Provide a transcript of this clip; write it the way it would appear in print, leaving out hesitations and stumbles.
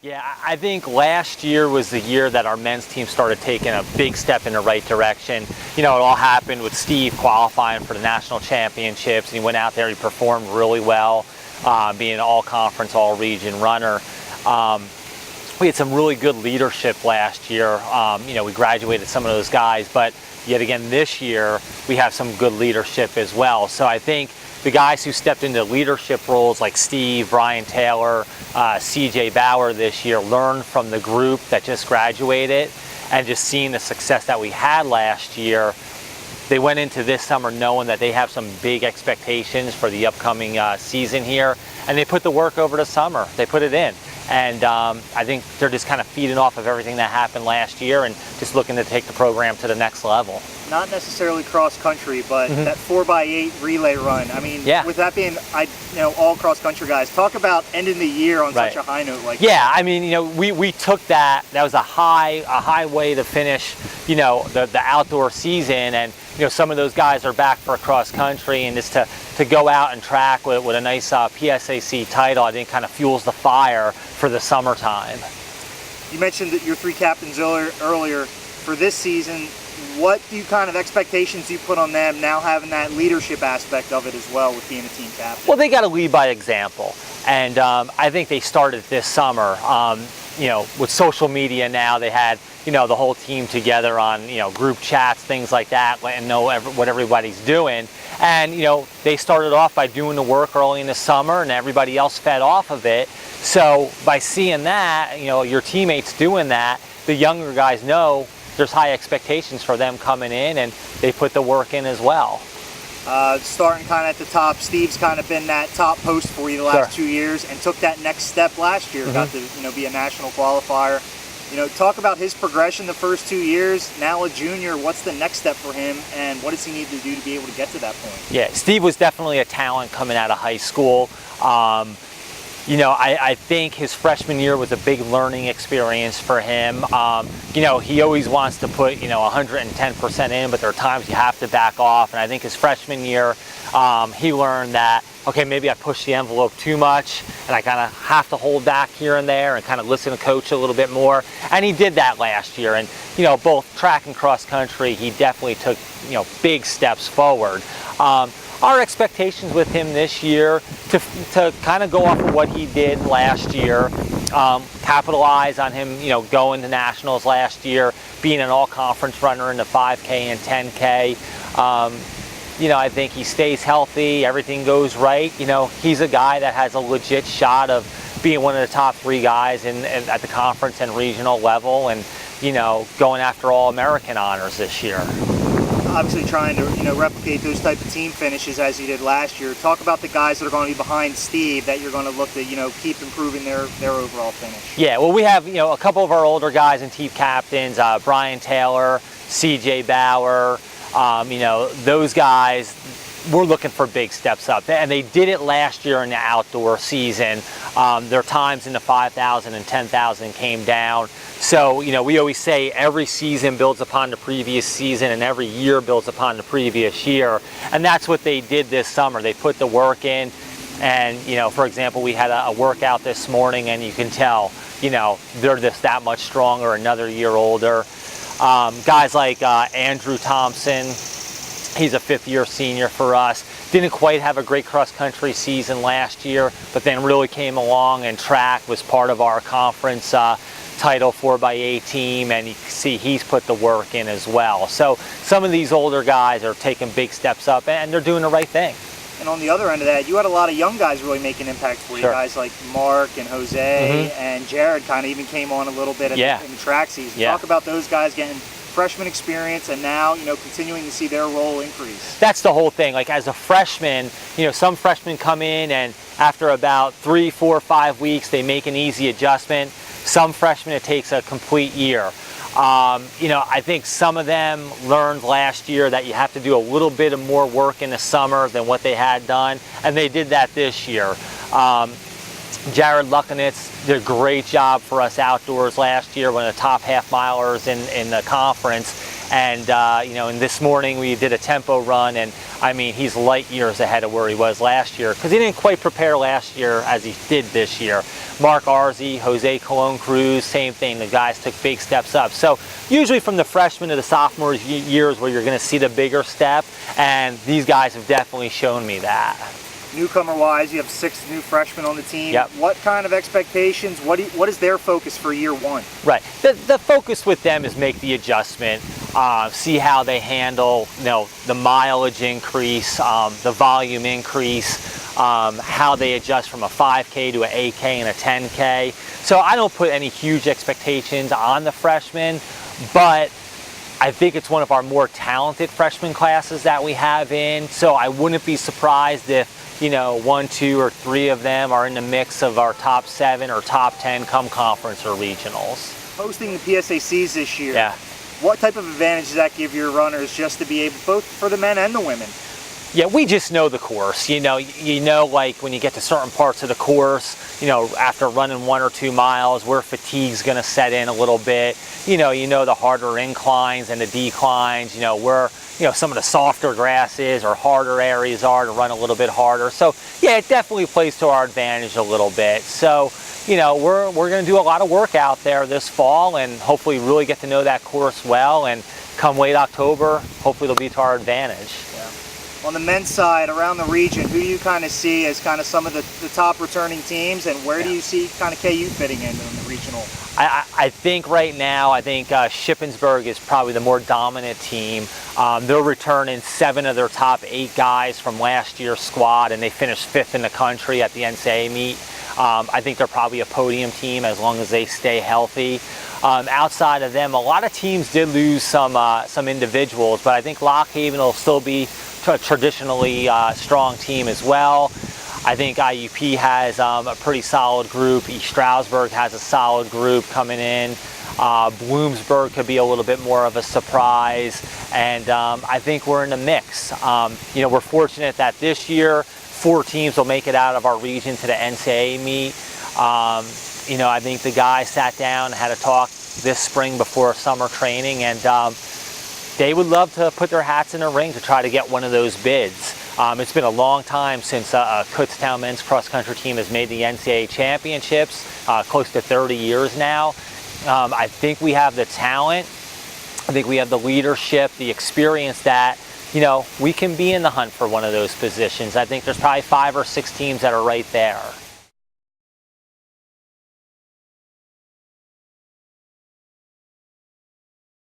Yeah, I think last year was the year that our men's team started taking a big step in the right direction. You know, it all happened with Steve qualifying for the national championships, and he went out there, he performed really well, being an all-conference, all-region runner. We had some really good leadership last year. You know, we graduated some of those guys, but yet again this year we have some good leadership as well. So I think the guys who stepped into leadership roles like Steve, Brian Taylor, CJ Bauer this year learned from the group that just graduated, and just seeing the success that we had last year, they went into this summer knowing that they have some big expectations for the upcoming season here, and they put the work over the summer. They put it in. And I think they're just kind of feeding off of everything that happened last year and just looking to take the program to the next level. Not necessarily cross country, but that 4x8 relay run. I mean, with that being, all cross country guys, talk about ending the year on such a high note like that. Yeah, I mean, you know, we took that. That was a high way to finish, you know, the outdoor season, and you know, some of those guys are back for cross country, and just to go out and track with a nice PSAC title, I think kind of fuels the fire for the summertime. You mentioned that your 3 captains earlier. For this season, what kind of expectations do you put on them now, having that leadership aspect of it as well with being a team captain? Well, they got to lead by example, and I think they started this summer. You know, with social media now, they had, you know, the whole team together on, you know, group chats, things like that, letting know what everybody's doing. And, you know, they started off by doing the work early in the summer, and everybody else fed off of it. So by seeing that, you know, your teammates doing that, the younger guys know there's high expectations for them coming in, and they put the work in as well. Starting kind of at the top, Steve's kind of been that top post for you the last 2 years, and took that next step last year. Got to, you know, be a national qualifier. You know, talk about his progression the first 2 years. Now a junior, what's the next step for him, and what does he need to do to be able to get to that point? Yeah, Steve was definitely a talent coming out of high school. You know, I think his freshman year was a big learning experience for him. You know, he always wants to put, you know, 110% in, but there are times you have to back off. And I think his freshman year, he learned that, okay, maybe I pushed the envelope too much, and I kind of have to hold back here and there and kind of listen to coach a little bit more. And he did that last year. And, you know, both track and cross country, he definitely took, you know, big steps forward. Our expectations with him this year to kind of go off of what he did last year, capitalize on him, you know, going to nationals last year, being an all-conference runner in the 5K and 10K. You know, I think he stays healthy, everything goes right. You know, he's a guy that has a legit shot of being one of the top 3 guys at the conference and regional level, and, you know, going after all-American honors this year. Obviously trying to, you know, replicate those type of team finishes as you did last year. Talk about the guys that are going to be behind Steve that you're going to look to, you know, keep improving their overall finish. Yeah, well, we have, you know, a couple of our older guys and team captains, Brian Taylor, CJ Bauer, you know, those guys, we're looking for big steps up. And they did it last year in the outdoor season. Their times in the 5,000 and 10,000 came down. So, you know, we always say every season builds upon the previous season, and every year builds upon the previous year. And that's what they did this summer. They put the work in. And, you know, for example, we had a workout this morning, and you can tell, you know, they're just that much stronger, another year older. Guys like Andrew Thompson, he's a 5th-year senior for us. Didn't quite have a great cross-country season last year, but then really came along, and track was part of our conference title 4x8 team, and you can see he's put the work in as well. So some of these older guys are taking big steps up, and they're doing the right thing. And on the other end of that, you had a lot of young guys really making impact for you. Guys like Mark and Jose and Jared kind of even came on a little bit in the track season. Talk about those guys getting freshman experience, and now, you know, continuing to see their role increase. That's the whole thing. Like, as a freshman, you know, some freshmen come in, and after about 3, 4, 5 weeks, they make an easy adjustment. Some freshmen, it takes a complete year. You know, I think some of them learned last year that you have to do a little bit of more work in the summer than what they had done, and they did that this year. Jared Luckenitz did a great job for us outdoors last year, one of the top half-milers in the conference. And, you know, and this morning we did a tempo run, and I mean, he's light years ahead of where he was last year because he didn't quite prepare last year as he did this year. Mark Arzi, Jose Colon Cruz, same thing. The guys took big steps up. So usually from the freshman to the sophomore years where you're going to see the bigger step, and these guys have definitely shown me that. Newcomer-wise, you have 6 new freshmen on the team. Yep. What kind of expectations? What is their focus for year one? Right. The focus with them is make the adjustment, see how they handle, the mileage increase, the volume increase, how they adjust from a 5K to an 8K and a 10K. So I don't put any huge expectations on the freshmen, but I think it's one of our more talented freshman classes that we have in. So I wouldn't be surprised if 1, 2, or 3 of them are in the mix of our top 7 or top 10 come conference or regionals. Hosting the PSACs this year, yeah. What type of advantage does that give your runners just to be able, both for the men and the women? Yeah, we just know the course. Like when you get to certain parts of the course, after running 1 or 2 miles, where fatigue's going to set in a little bit. The harder inclines and the declines. Where some of the softer grasses or harder areas are to run a little bit harder. So yeah, it definitely plays to our advantage a little bit. So we're going to do a lot of work out there this fall and hopefully really get to know that course well. And come late October, hopefully it'll be to our advantage. Yeah. On the men's side, around the region, who do you kind of see as kind of some of the top returning teams, and where do you see kind of KU fitting in the regional? I think right now, Shippensburg is probably the more dominant team. They're returning 7 of their top 8 guys from last year's squad, and they finished 5th in the country at the NCAA meet. I think they're probably a podium team as long as they stay healthy. Outside of them, a lot of teams did lose some individuals, but I think Lock Haven will still be a traditionally strong team as well. I think IUP has a pretty solid group. East Stroudsburg has a solid group coming in. Bloomsburg could be a little bit more of a surprise, and I think we're in the mix. We're fortunate that this year 4 teams will make it out of our region to the NCAA meet. I think the guys sat down and had a talk this spring before summer training, and they would love to put their hats in the ring to try to get one of those bids. It's been a long time since a Kutztown men's cross country team has made the NCAA championships, close to 30 years now. I think we have the talent. I think we have the leadership, the experience that, we can be in the hunt for one of those positions. I think there's probably 5 or 6 teams that are right there.